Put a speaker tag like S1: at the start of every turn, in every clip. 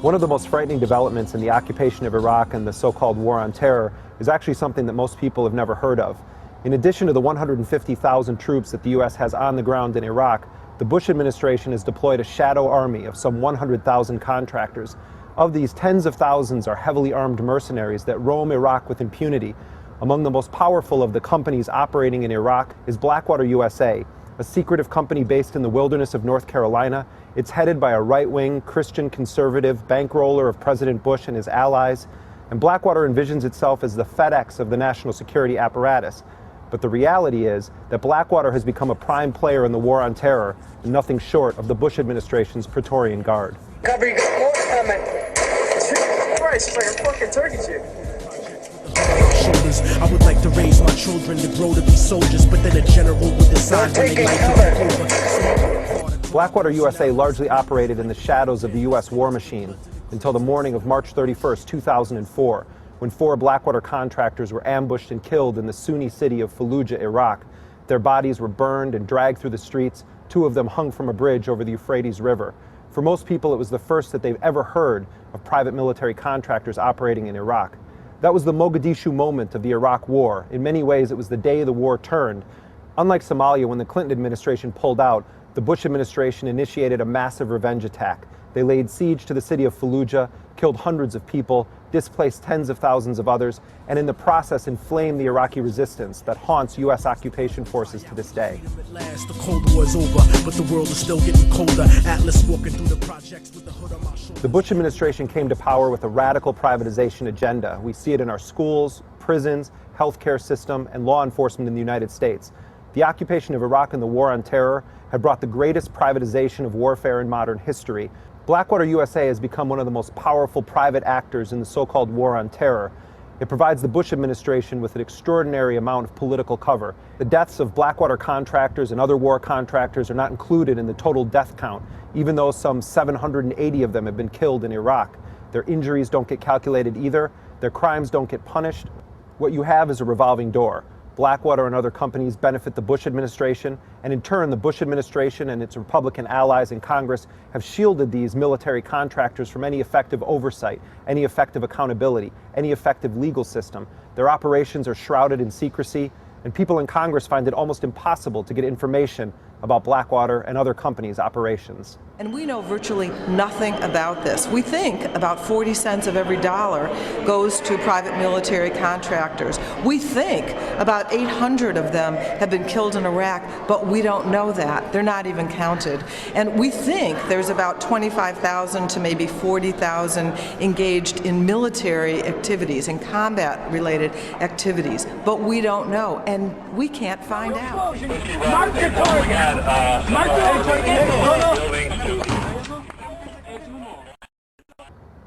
S1: One of the most frightening developments in the occupation of Iraq and the so-called war on terror is actually something that most people have never heard of. In addition to the 150,000 troops that the U.S. has on the ground in Iraq, the Bush administration has deployed a shadow army of some 100,000 contractors. Of these, tens of thousands are heavily armed mercenaries that roam Iraq with impunity. Among the most powerful of the companies operating in Iraq is Blackwater USA, a secretive company based in the wilderness of North Carolina. It's headed by a right-wing, Christian conservative bankroller of President Bush and his allies. And Blackwater envisions itself as the FedEx of the national security apparatus. But the reality is that Blackwater has become a prime player in the war on terror, and nothing short of the Bush administration's Praetorian Guard.
S2: Cover, you got more coming. Jesus Christ, it's like a fucking turkey chick.
S3: I would like to raise my children to grow to be soldiers, but then a general would decide when they like to over.
S1: Blackwater USA largely operated in the shadows of the U.S. war machine until the morning of March 31st, 2004, when 4 Blackwater contractors were ambushed and killed in the Sunni city of Fallujah, Iraq. Their bodies were burned and dragged through the streets, 2 of them hung from a bridge over the Euphrates River. For most people, it was the first that they've ever heard of private military contractors operating in Iraq. That was the Mogadishu moment of the Iraq War. In many ways, it was the day the war turned. Unlike Somalia, when the Clinton administration pulled out, the Bush administration initiated a massive revenge attack. They laid siege to the city of Fallujah, killed hundreds of people, displaced tens of thousands of others, and in the process inflamed the Iraqi resistance that haunts U.S. occupation forces to this day.
S3: The Cold War is over, but the world is still getting colder. Atlas walking through the projects with the hood on my shoulder.
S1: The Bush administration came to power with a radical privatization agenda. We see it in our schools, prisons, healthcare system, and law enforcement in the United States. The occupation of Iraq and the war on terror had brought the greatest privatization of warfare in modern history. Blackwater USA has become one of the most powerful private actors in the so-called war on terror. It provides the Bush administration with an extraordinary amount of political cover. The deaths of Blackwater contractors and other war contractors are not included in the total death count, even though some 780 of them have been killed in Iraq. Their injuries don't get calculated either. Their crimes don't get punished. What you have is a revolving door. Blackwater and other companies benefit the Bush administration, and in turn, the Bush administration and its Republican allies in Congress have shielded these military contractors from any effective oversight, any effective accountability, any effective legal system. Their operations are shrouded in secrecy, and people in Congress find it almost impossible to get information about Blackwater and other companies' operations.
S4: And we know virtually nothing about this. We think about 40 cents of every dollar goes to private military contractors. We think about 800 of them have been killed in Iraq, but we don't know that. They're not even counted. And we think there's about 25,000 to maybe 40,000 engaged in military activities, in combat-related activities, but we don't know, and we can't find out.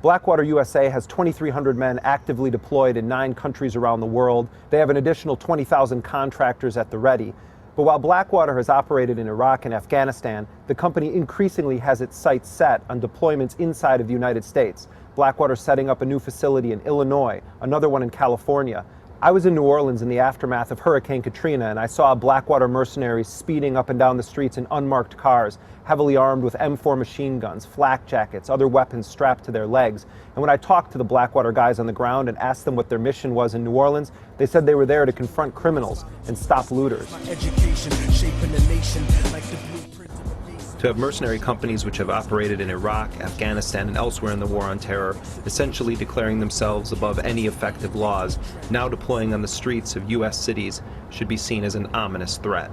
S1: Blackwater USA has 2,300 men actively deployed in 9 countries around the world. They have an additional 20,000 contractors at the ready. But while Blackwater has operated in Iraq and Afghanistan, the company increasingly has its sights set on deployments inside of the United States. Blackwater setting up a new facility in Illinois, another one in California. I was in New Orleans in the aftermath of Hurricane Katrina, and I saw Blackwater mercenaries speeding up and down the streets in unmarked cars, heavily armed with M4 machine guns, flak jackets, other weapons strapped to their legs. And when I talked to the Blackwater guys on the ground and asked them what their mission was in New Orleans, they said they were there to confront criminals and stop looters.
S5: To have mercenary companies which have operated in Iraq, Afghanistan, and elsewhere in the war on terror, essentially declaring themselves above any effective laws, now deploying on the streets of U.S. cities, should be seen as an ominous threat.